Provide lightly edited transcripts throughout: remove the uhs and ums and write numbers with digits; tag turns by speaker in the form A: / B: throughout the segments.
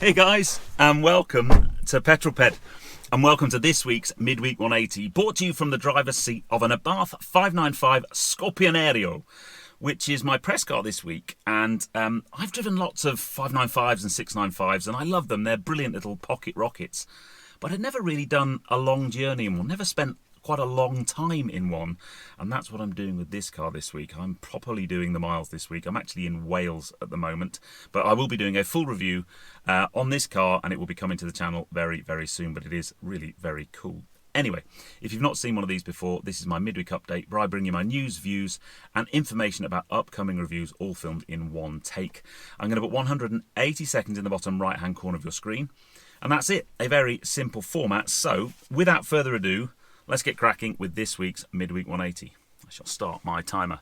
A: Hey guys, and welcome to Petrol, and welcome to this week's Midweek 180, brought to you from the driver's seat of an Abarth 595 Scorpionario, which is my press car this week. And I've driven lots of 595s and 695s, and I love them. They're brilliant little pocket rockets. But I'd never really done a long journey in one, never spent quite a long time in one, and that's what I'm doing with this car this week. I'm properly doing the miles this week. I'm actually in Wales at the moment, but I will be doing a full review on this car, and it will be coming to the channel very, very soon, but it is really very cool. Anyway, if you've not seen one of these before, this is my midweek update where I bring you my news, views and information about upcoming reviews, all filmed in one take. I'm going to put 180 seconds in the bottom right hand corner of your screen, and that's it. A very simple format. So without further ado, let's get cracking with this week's Midweek 180. I shall start my timer.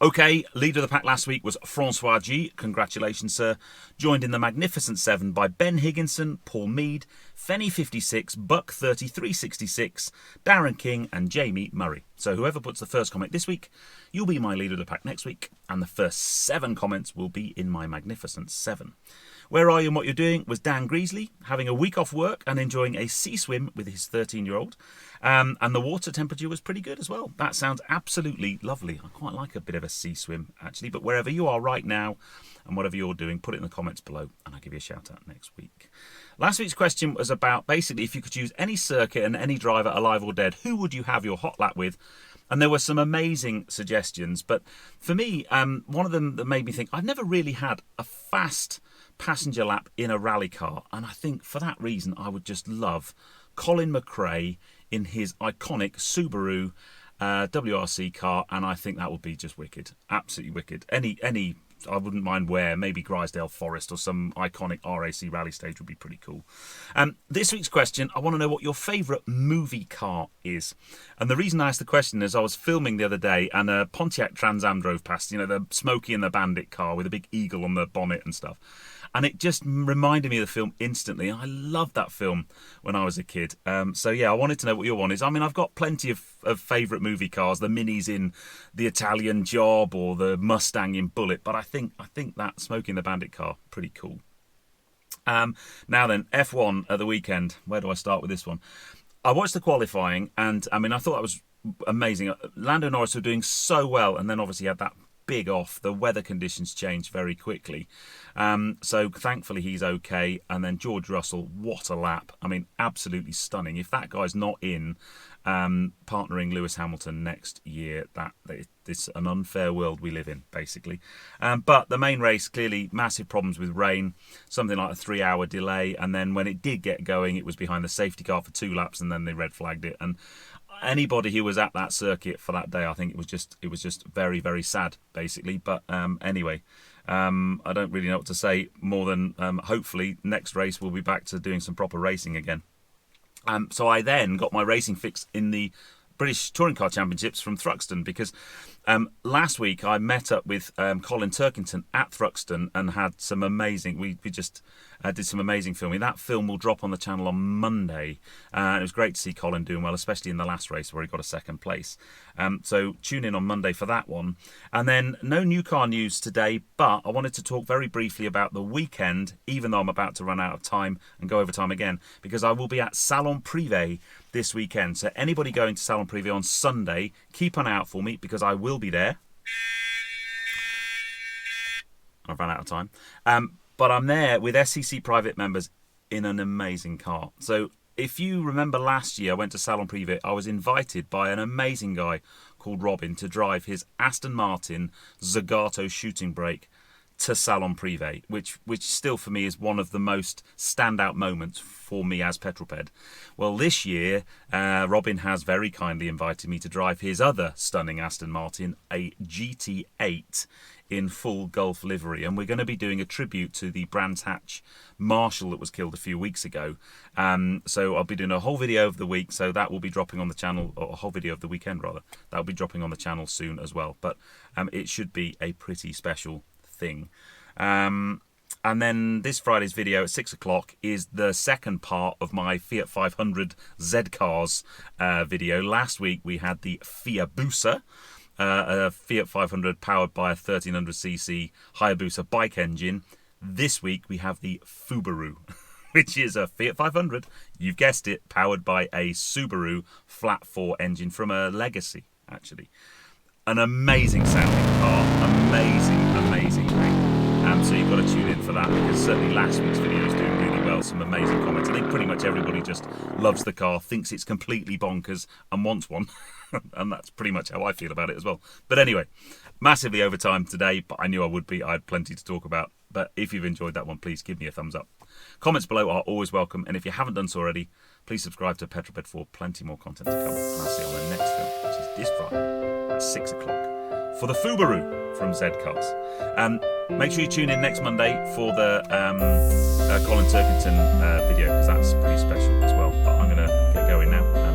A: Okay, leader of the pack last week was Francois G. Congratulations, sir. Joined in the Magnificent 7 by Ben Higginson, Paul Mead, Fenny56, Buck 3366, Darren King and Jamie Murray. So whoever puts the first comment this week, you'll be my leader of the pack next week, and the first 7 comments will be in my Magnificent 7. Where Are You and What You're Doing was Dan Greasley, having a week off work and enjoying a sea swim with his 13-year-old. And the water temperature was pretty good as well. That sounds absolutely lovely. I quite like a bit of a sea swim, actually. But wherever you are right now and whatever you're doing, put it in the comments below and I'll give you a shout out next week. Last week's question was about basically if you could choose any circuit and any driver, alive or dead, who would you have your hot lap with? And there were some amazing suggestions. But for me, one of them that made me think, I've never really had a fast passenger lap in a rally car, and I think for that reason I would just love Colin McRae in his iconic Subaru WRC car, and I think that would be just wicked, absolutely wicked. Any I wouldn't mind where, maybe Grisdale Forest or some iconic RAC rally stage would be pretty cool. This week's question, I want to know what your favourite movie car is. And the reason I asked the question is I was filming the other day and a Pontiac Trans Am drove past, you know, the Smokey and the Bandit car with a big eagle on the bonnet and stuff. And it just reminded me of the film instantly. I loved that film when I was a kid. So yeah, I wanted to know what your one is. I mean, I've got plenty of favourite movie cars, the Minis in The Italian Job or the Mustang in Bullet, but I think that Smokey and the Bandit car, pretty cool. Now then, F1 at the weekend. Where do I start with this one? I watched the qualifying, and I mean, I thought that was amazing. Lando Norris were doing so well, and then obviously he had that big off. The weather conditions changed very quickly, so thankfully he's okay. And then George Russell, what a lap. I mean, absolutely stunning. If that guy's not in partnering Lewis Hamilton next year, it's an unfair world we live in, basically. But the main race, clearly massive problems with rain, something like a 3-hour delay, and then when it did get going, it was behind the safety car for 2 laps, and then they red flagged it. And anybody who was at that circuit for that day, I think it was just very, very sad, basically. But anyway, I don't really know what to say more than hopefully next race we'll be back to doing some proper racing again. So I then got my racing fix in the British Touring Car Championships from Thruxton, because last week I met up with Colin Turkington at Thruxton and had some amazing, we just did some amazing filming. That film will drop on the channel on Monday, and it was great to see Colin doing well, especially in the last race where he got a 2nd place. So tune in on Monday for that one. And then no new car news today, but I wanted to talk very briefly about the weekend, even though I'm about to run out of time and go over time again, because I will be at Salon Prive this weekend. So anybody going to Salon Prive on Sunday, keep an eye out for me, because I will be there. I've run out of time. But I'm there with SCC private members in an amazing car. So if you remember last year, I went to Salon Prive. I was invited by an amazing guy called Robin to drive his Aston Martin Zagato shooting brake to Salon Prive, which still for me is one of the most standout moments for me as Petrolped. Well, this year, Robin has very kindly invited me to drive his other stunning Aston Martin, a GT8 in full Gulf livery, and we're going to be doing a tribute to the Brands Hatch Marshal that was killed a few weeks ago. So I'll be doing a whole video of the week, so that will be dropping on the channel, or a whole video of the weekend rather. That will be dropping on the channel soon as well, but it should be a pretty special thing. And then this Friday's video at 6 o'clock is the second part of my Fiat 500 Z-Cars video. Last week we had the Fiabusa, a Fiat 500 powered by a 1300cc Hayabusa bike engine. This week we have the Fubaru, which is a Fiat 500, you've guessed it, powered by a Subaru flat 4 engine from a Legacy, actually. An amazing sounding car, amazing thing. So you've got to tune in for that, because certainly last week's video is doing really well, some amazing comments. I think pretty much everybody just loves the car, thinks it's completely bonkers and wants one. And that's pretty much how I feel about it as well. But anyway, massively over time today, but I knew I would be. I had plenty to talk about. But if you've enjoyed that one, please give me a thumbs up. Comments below are always welcome. And if you haven't done so already, please subscribe to Petrol Bed for plenty more content to come. And I'll see you on the next film, which is this Friday at 6 o'clock for the Fubaru from Z Cars. Make sure you tune in next Monday for the Colin Turkington video, because that's pretty special as well. But I'm going to get going now.